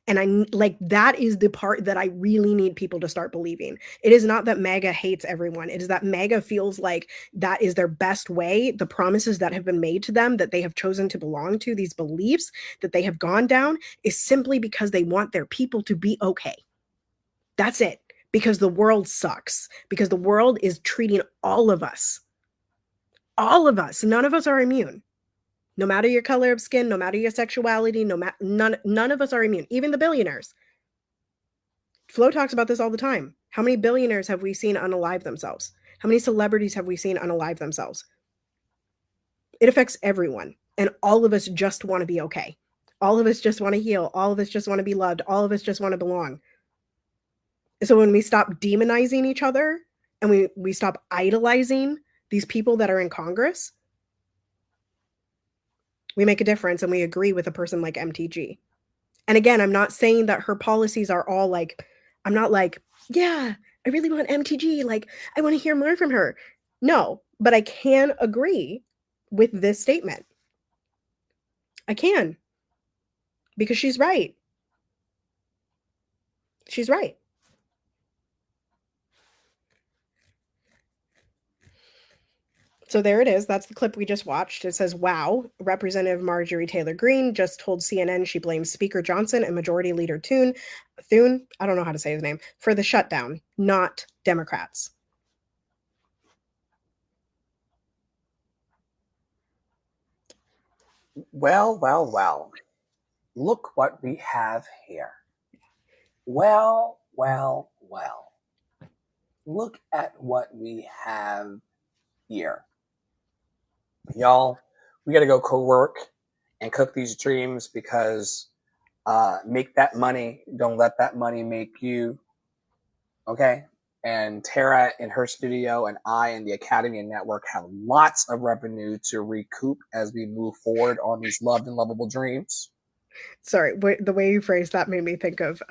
And that is the part that I really need people to start believing. It is not that MAGA hates everyone. It is that MAGA feels like that is their best way. The promises that have been made to them, that they have chosen to belong to, these beliefs that they have gone down, is simply because they want their people to be okay. That's it. Because the world sucks. Because the world is treating all of us. All of us. None of us are immune. No matter your color of skin, no matter your sexuality, none of us are immune. Even the billionaires. Flo talks about this all the time. How many billionaires have we seen unalive themselves? How many celebrities have we seen unalive themselves? It affects everyone. And all of us just want to be okay. All of us just want to heal. All of us just want to be loved. All of us just want to belong. So when we stop demonizing each other and we stop idolizing these people that are in Congress, we make a difference and we agree with a person like MTG. And again, I'm not saying that her policies are all like, I'm not like, yeah, I really want MTG. Like, I want to hear more from her. No, but I can agree with this statement. I can. Because she's right. She's right. So there it is. That's the clip we just watched. It says, wow, Representative Marjorie Taylor Greene just told CNN she blames Speaker Johnson and Majority Leader Thune, I don't know how to say his name, for the shutdown, not Democrats. Well, well, well. Look what we have here. Well, well, well. Look at what we have here. Y'all, we got to go co-work and cook these dreams, because make that money. Don't let that money make you. Okay? And Tara in her studio and I and the Academy and Network have lots of revenue to recoup as we move forward on these loved and lovable dreams. Sorry, the way you phrased that made me think of,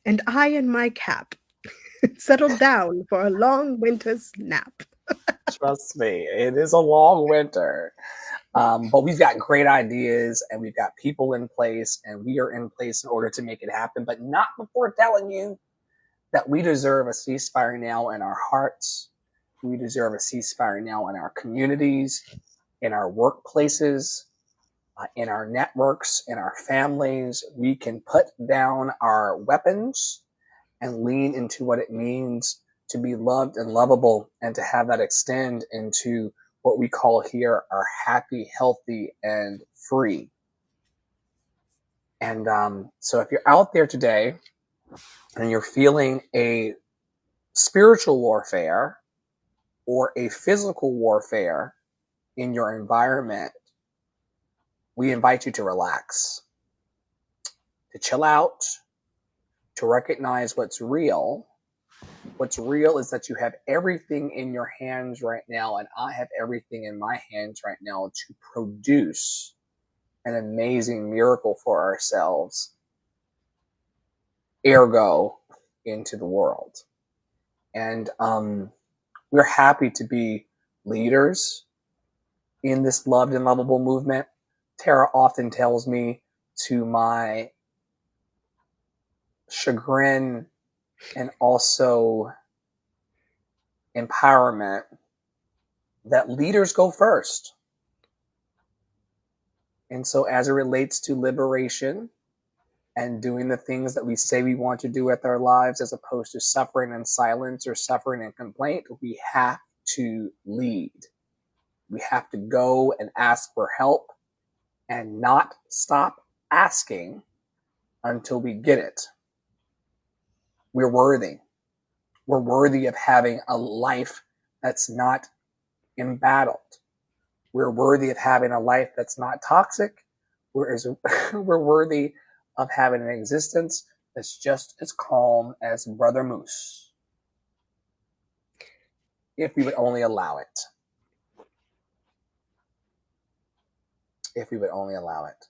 and I and my cap settled down for a long winter's nap. Trust me, it is a long winter. But we've got great ideas and we've got people in place, and we are in place in order to make it happen, but not before telling you that we deserve a ceasefire now in our hearts. We deserve a ceasefire now in our communities, in our workplaces, in our networks, in our families. We can put down our weapons and lean into what it means to be loved and lovable, and to have that extend into what we call here our happy, healthy, and free. And so if you're out there today and you're feeling a spiritual warfare or a physical warfare in your environment, we invite you to relax, to chill out, to recognize what's real. What's real is that you have everything in your hands right now, and I have everything in my hands right now to produce an amazing miracle for ourselves, ergo, into the world. And we're happy to be leaders in this loved and lovable movement. Tara often tells me, to my chagrin and also empowerment, that leaders go first. And so as it relates to liberation and doing the things that we say we want to do with our lives, as opposed to suffering in silence or suffering in complaint, we have to lead. We have to go and ask for help and not stop asking until we get it. We're worthy. We're worthy of having a life that's not embattled. We're worthy of having a life that's not toxic. We're worthy of having an existence that's just as calm as Brother Moose, if we would only allow it. If we would only allow it.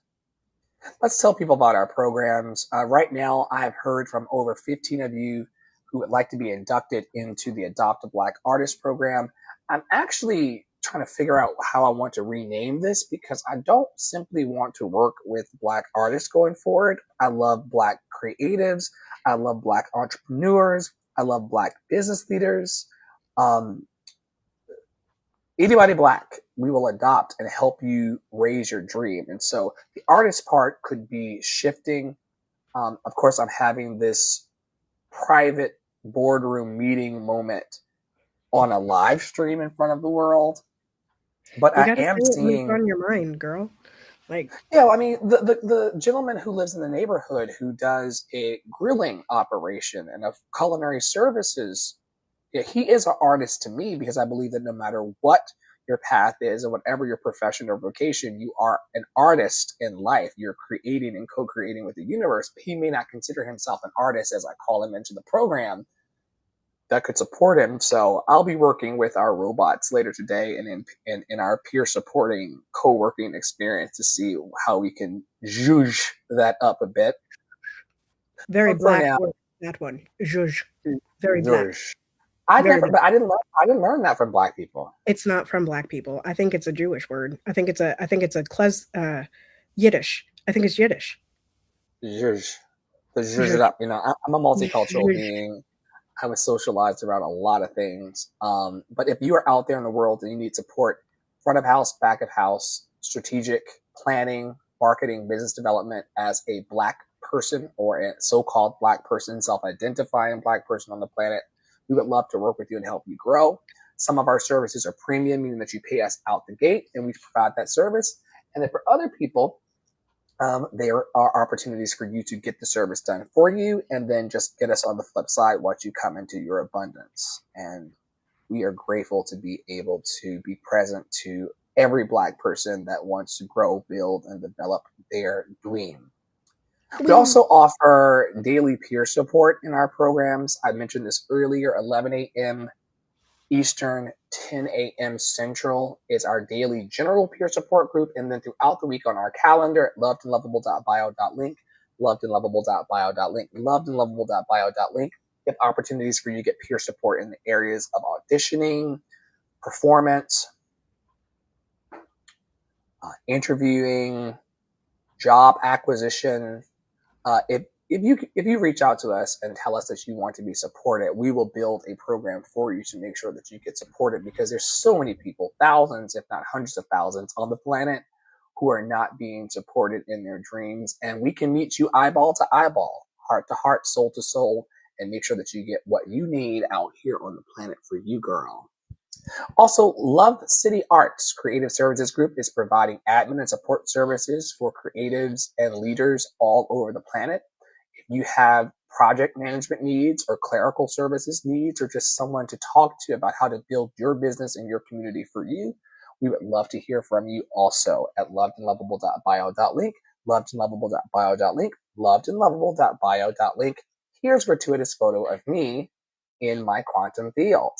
Let's tell people about our programs. Right now, I've heard from over 15 of you who would like to be inducted into the Adopt a Black Artist program. I'm actually trying to figure out how I want to rename this, because I don't simply want to work with Black artists going forward. I love Black creatives. I love Black entrepreneurs. I love Black business leaders. Anybody Black, we will adopt and help you raise your dream. And so the artist part could be shifting. Of course, I'm having this private boardroom meeting moment on a live stream in front of the world. But You I gotta say am it when it's seeing, on your mind, girl. Like, yeah, I mean, the gentleman who lives in the neighborhood who does a grilling operation and of culinary services, yeah, he is an artist to me, because I believe that no matter what your path is and whatever your profession or vocation, you are an artist in life. You're creating and co-creating with the universe. But he may not consider himself an artist as I call him into the program that could support him. So I'll be working with our robots later today and in our peer supporting co-working experience to see how we can zhuzh that up a bit. very But for black now, word, that one. Zhuzh. Very black. zhuzh. Very black. I didn't learn that from Black people. It's not from black people. I think it's a Jewish word. I think it's Yiddish. I think it's Yiddish. Zhuzh. To zhuzh it Zhuzh. up. You know, I'm a multicultural Zhuzh. being. I was socialized around a lot of things. But if you are out there in the world and you need support, front of house, back of house, strategic planning, marketing, business development as a Black person or a so-called Black person, self-identifying Black person on the planet, we would love to work with you and help you grow. Some of our services are premium, meaning that you pay us out the gate and we provide that service. And then for other people, there are opportunities for you to get the service done for you and then just get us on the flip side once you come into your abundance. And we are grateful to be able to be present to every Black person that wants to grow, build, and develop their dream. We also offer daily peer support in our programs. I mentioned this earlier, 11 a.m. Eastern, 10 a.m. Central is our daily general peer support group. And then throughout the week on our calendar at lovedandlovable.bio.link, lovedandlovable.bio.link, lovedandlovable.bio.link, we have opportunities for you to get peer support in the areas of auditioning, performance, interviewing, job acquisition. If you reach out to us and tell us that you want to be supported, we will build a program for you to make sure that you get supported, because there's so many people, thousands, if not hundreds of thousands on the planet who are not being supported in their dreams. And we can meet you eyeball to eyeball, heart to heart, soul to soul, and make sure that you get what you need out here on the planet for you, girl. Also, Love City Arts Creative Services Group is providing admin and support services for creatives and leaders all over the planet. If you have project management needs or clerical services needs, or just someone to talk to about how to build your business and your community for you, we would love to hear from you also at lovedandlovable.bio.link, lovedandlovable.bio.link, lovedandlovable.bio.link. Here's a gratuitous photo of me in my quantum field.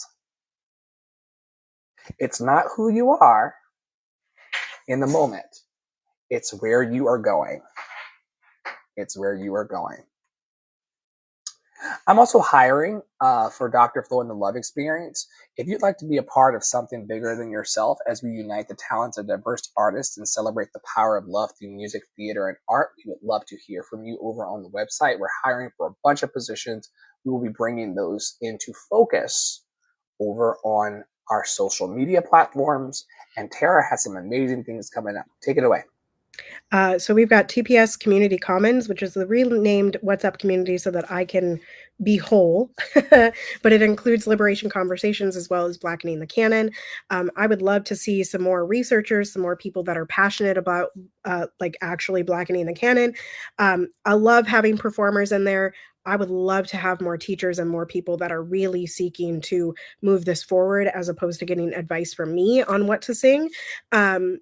It's not who you are in the moment. It's where you are going. It's where you are going. I'm also hiring for Dr. Flo and the Love Experience. If you'd like to be a part of something bigger than yourself as we unite the talents of diverse artists and celebrate the power of love through music, theater, and art, we would love to hear from you over on the website. We're hiring for a bunch of positions. We will be bringing those into focus over on our social media platforms. And Tara has some amazing things coming up. Take it away. So we've got TPS Community Commons, which is the renamed WhatsApp community so that I can be whole, but it includes liberation conversations as well as blackening the canon. I would love to see some more researchers, some more people that are passionate about like actually blackening the canon. I love having performers in there. I would love to have more teachers and more people that are really seeking to move this forward as opposed to getting advice from me on what to sing. I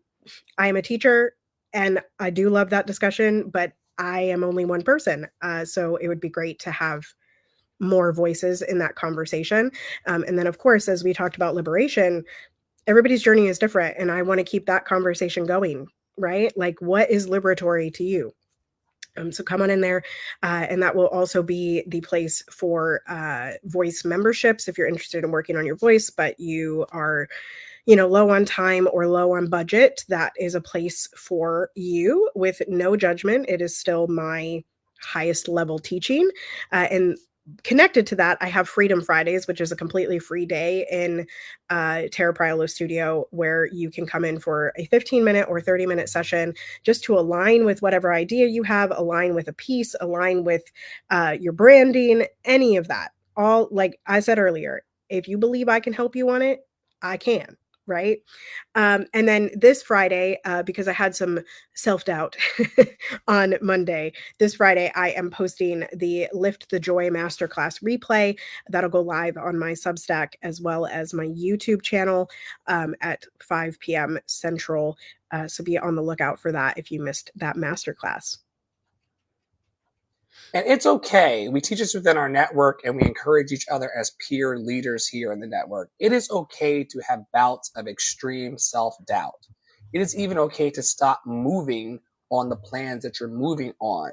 am a teacher and I do love that discussion, but I am only one person. So it would be great to have more voices in that conversation. And then, of course, as we talked about liberation, everybody's journey is different. And I want to keep that conversation going, right? Like, what is liberatory to you? So come on in there. And that will also be the place for voice memberships if you're interested in working on your voice, but you are low on time or low on budget. That is a place for you with no judgment. It is still my highest level teaching. And connected to that, I have Freedom Fridays, which is a completely free day in Tara Priolo Studio, where you can come in for a 15-minute or 30-minute session just to align with whatever idea you have, align with a piece, align with your branding, any of that. All, like I said earlier, if you believe I can help you on it, I can. Right. And then this Friday, because I had some self-doubt on Monday, this Friday, I am posting the Lift the Joy Masterclass replay. That'll go live on my Substack as well as my YouTube channel at 5 p.m. Central. So be on the lookout for that if you missed that masterclass. And it's okay. We teach this within our network and we encourage each other as peer leaders here in the network. It is okay to have bouts of extreme self-doubt. It is even okay to stop moving on the plans that you're moving on.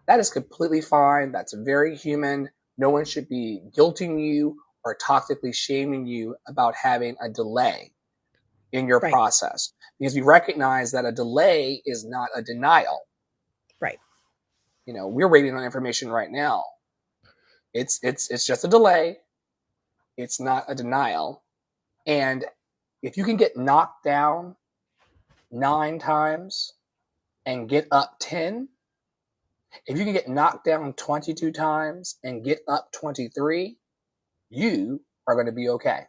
That is completely fine. That's very human. No one should be guilting you or toxically shaming you about having a delay in your process, because we recognize that a delay is not a denial. Right. We're waiting on information right now. It's just a delay. It's not a denial. And if you can get knocked down 9 times and get up 10, if you can get knocked down 22 times and get up 23, you are going to be okay.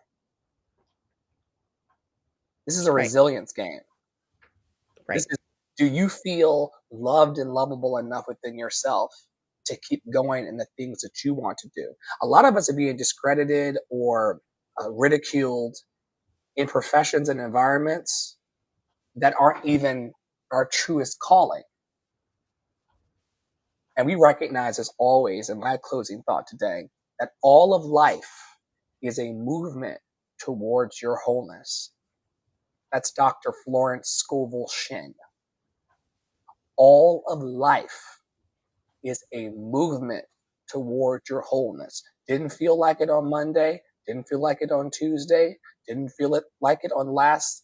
This is a resilience game. Right. This is, do you feel loved and lovable enough within yourself to keep going in the things that you want to do? A lot of us are being discredited or ridiculed in professions and environments that aren't even our truest calling. And we recognize, as always, in my closing thought today, that all of life is a movement towards your wholeness. That's Dr. Florence Scovel Shinn. All of life is a movement towards your wholeness. Didn't feel like it on Monday, didn't feel like it on Tuesday, didn't feel like it on last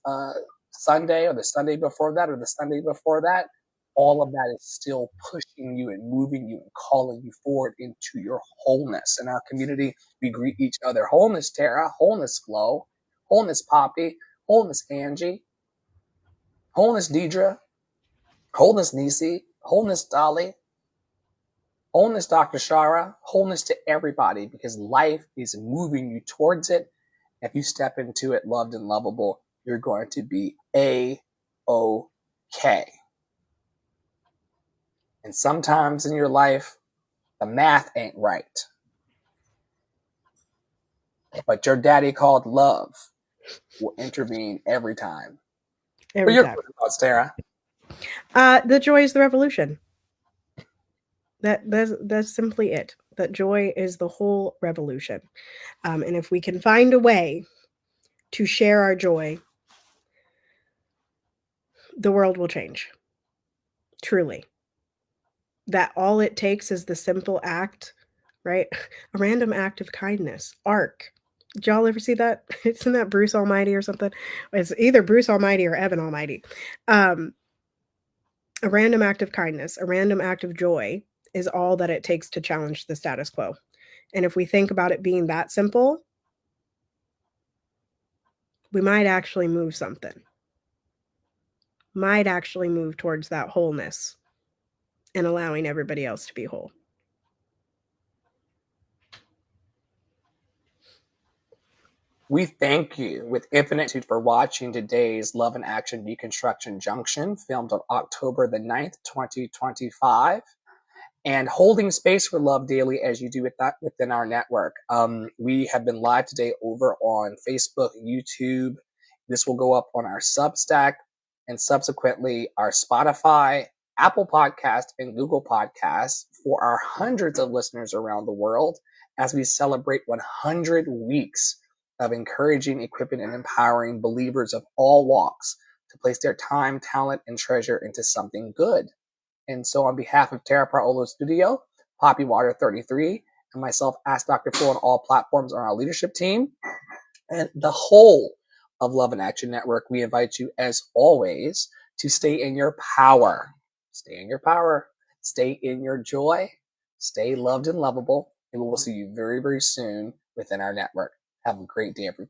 Sunday or the Sunday before that or the Sunday before that. All of that is still pushing you and moving you and calling you forward into your wholeness. In our community, we greet each other. Wholeness Tara, wholeness Flo, wholeness Poppy, wholeness Angie, wholeness Deidre, wholeness Nisi, wholeness Dolly, wholeness Dr. Shara, wholeness to everybody, because life is moving you towards it. If you step into it loved and lovable, you're going to be A-OK. And sometimes in your life, the math ain't right. But your daddy called love will intervene every time. Every What are time. your thoughts, Tara? The joy is the revolution. That's simply it. That joy is the whole revolution. And if we can find a way to share our joy, the world will change. Truly. That all it takes is the simple act, right? A random act of kindness. Arc. Did y'all ever see that? Isn't that Bruce Almighty or something? It's either Bruce Almighty or Evan Almighty. A random act of kindness, a random act of joy is all that it takes to challenge the status quo. And if we think about it being that simple, we might actually move something. Might actually move towards that wholeness and allowing everybody else to be whole. We thank you with infinite gratitude for watching today's Love and Action Deconstruction Junction, filmed on October the 9th, 2025. And holding space for love daily as you do with that within our network. We have been live today over on Facebook, YouTube. This will go up on our Substack and subsequently our Spotify, Apple Podcast, and Google Podcasts for our hundreds of listeners around the world as we celebrate 100 weeks of encouraging, equipping, and empowering believers of all walks to place their time, talent, and treasure into something good. And so on behalf of Tara Paolo Studio, Poppy Water 33, and myself, Ask Dr. Phil, on all platforms on our leadership team, and the whole of Love and Action Network, we invite you, as always, to stay in your power. Stay in your power. Stay in your joy. Stay loved and lovable. And we will see you very, very soon within our network. Have a great day, everybody.